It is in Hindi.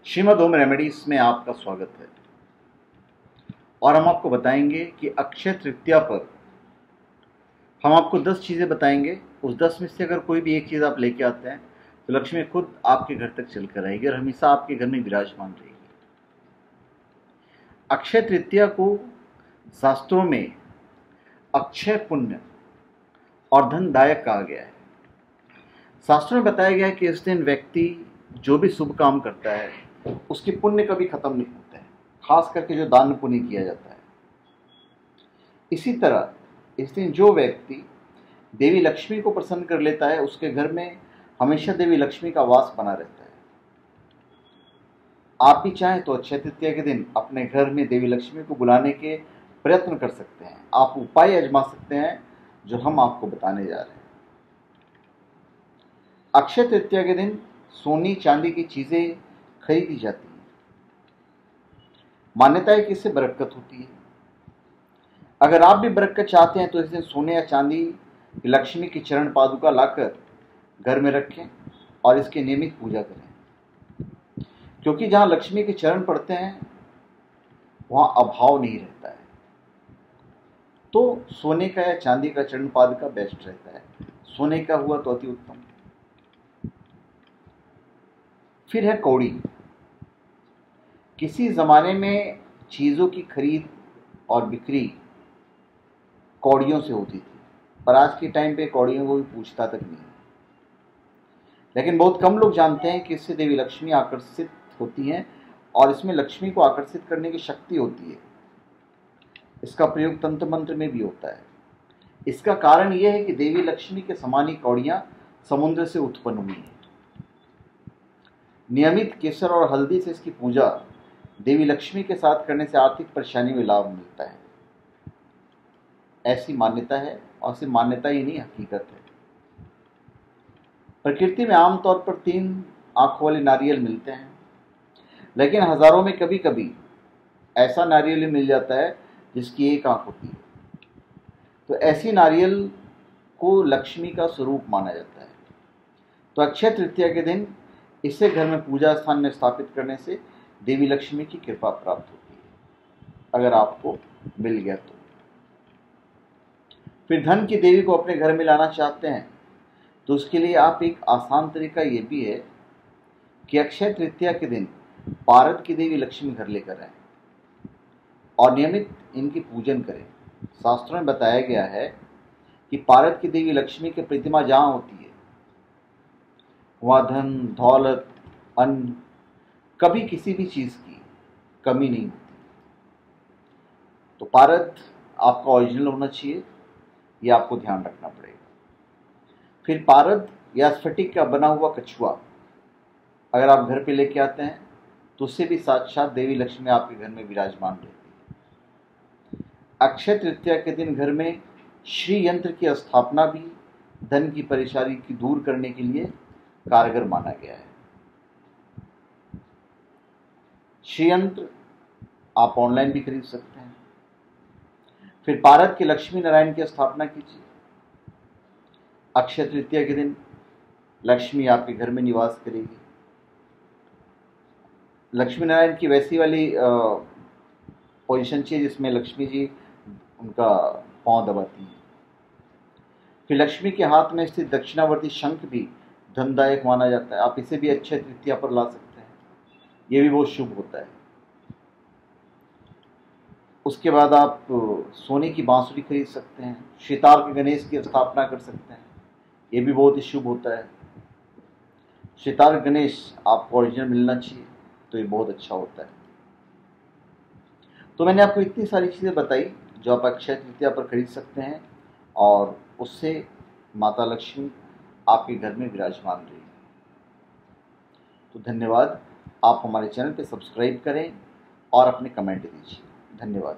श्रीमद ओम रेमेडीज में आपका स्वागत है। और हम आपको बताएंगे कि अक्षय तृतीया पर हम आपको 10 चीज़ें बताएंगे। उस 10 में से अगर कोई भी एक चीज़ आप लेके आते हैं तो लक्ष्मी खुद आपके घर तक चल कर आएगी और हमेशा आपके घर में विराजमान रहेगी। अक्षय तृतीया को शास्त्रों में अक्षय पुण्य और धनदायक कहा गया है। शास्त्रों में बताया गया है कि इस दिन व्यक्ति जो भी शुभ काम करता है उसके पुण्य कभी खत्म नहीं होते हैं, खास करके जो दान पुण्य किया जाता है। इसी तरह इस दिन जो व्यक्ति देवी लक्ष्मी को प्रसन्न कर लेता है उसके घर में हमेशा देवी लक्ष्मी का वास बना रहता है। आप भी चाहें तो अक्षय तृतीया के दिन अपने घर में देवी लक्ष्मी को बुलाने के प्रयत्न कर सकते हैं। आप उपाय आजमा सकते हैं जो हम आपको बताने जा रहे हैं। अक्षय तृतीया के दिन सोनी चांदी की चीजें खरीदी जाती है। मान्यता है कि इससे बरकत होती है। अगर आप भी बरकत चाहते हैं तो इस दिन सोने या चांदी की लक्ष्मी की चरण पादुका लाकर घर में रखें और इसकी नियमित पूजा करें, क्योंकि जहां लक्ष्मी के चरण पड़ते हैं वहां अभाव नहीं रहता है। तो सोने का या चांदी का चरण पादुका बेस्ट रहता है। सोने का हुआ तो अति उत्तम। फिर है कौड़ी। किसी ज़माने में चीज़ों की खरीद और बिक्री कौड़ियों से होती थी, पर आज के टाइम पे कौड़ियों को भी पूछता तक नहीं है। लेकिन बहुत कम लोग जानते हैं कि इससे देवी लक्ष्मी आकर्षित होती हैं और इसमें लक्ष्मी को आकर्षित करने की शक्ति होती है। इसका प्रयोग तंत्र मंत्र में भी होता है। इसका कारण यह है कि देवी लक्ष्मी के समान ही कौड़ियाँ समुद्र से उत्पन्न हुई हैं। नियमित केसर और हल्दी से इसकी पूजा देवी लक्ष्मी के साथ करने से आर्थिक परेशानी में लाभ मिलता है। ऐसी मान्यता है और सिर्फ मान्यता ही नहीं, हकीकत है। प्रकृति में आमतौर पर 3 आंखों वाले नारियल मिलते हैं, लेकिन हजारों में कभी कभी ऐसा नारियल मिल जाता है जिसकी एक आंख होती है। तो ऐसी नारियल को लक्ष्मी का स्वरूप माना जाता है। तो अक्षय तृतीया के दिन इसे घर में पूजा स्थान में स्थापित करने से देवी लक्ष्मी की कृपा प्राप्त होती है, अगर आपको मिल गया तो। फिर धन की देवी को अपने घर में लाना चाहते हैं तो उसके लिए आप एक आसान तरीका ये भी है कि अक्षय तृतीया के दिन पारद की देवी लक्ष्मी घर लेकर आए और नियमित इनकी पूजन करें। शास्त्रों में बताया गया है कि पारद की देवी लक्ष्मी की प्रतिमा जहाँ होती है वहाँ धन दौलत अन्न कभी किसी भी चीज़ की कमी नहीं होती। तो पारद आपका ओरिजिनल होना चाहिए, ये आपको ध्यान रखना पड़ेगा। फिर पारद या स्फटिक का बना हुआ कछुआ अगर आप घर पे लेके आते हैं तो उससे भी साक्षात देवी लक्ष्मी आपके घर में विराजमान रहती है। अक्षय तृतीया के दिन घर में श्री यंत्र की स्थापना भी धन की परेशानी की दूर करने के लिए कारगर माना गया है। श्री यंत्र आप ऑनलाइन भी खरीद सकते हैं। फिर पारद के लक्ष्मी नारायण की स्थापना कीजिए। अक्षय तृतीया के दिन लक्ष्मी आपके घर में निवास करेगी। लक्ष्मी नारायण की वैसी वाली पोजीशन चाहिए जिसमें लक्ष्मी जी उनका पांव दबाती हैं। फिर लक्ष्मी के हाथ में स्थित दक्षिणावर्ती शंख भी धनदायक माना जाता है। आप इसे भी अक्षय तृतीया पर ला सकते हैं, ये भी बहुत शुभ होता है। उसके बाद आप सोने की बांसुरी खरीद सकते हैं। सितार के गणेश की स्थापना कर सकते हैं, ये भी बहुत ही शुभ होता है। सितार गणेश आपको ओरिजिनल मिलना चाहिए, तो ये बहुत अच्छा होता है। तो मैंने आपको इतनी सारी चीज़ें बताई जो आप अक्षय तृतीया पर खरीद सकते हैं और उससे माता लक्ष्मी आपके घर में विराजमान रहेगी। तो धन्यवाद। आप हमारे चैनल पे सब्सक्राइब करें और अपने कमेंट दीजिए। धन्यवाद।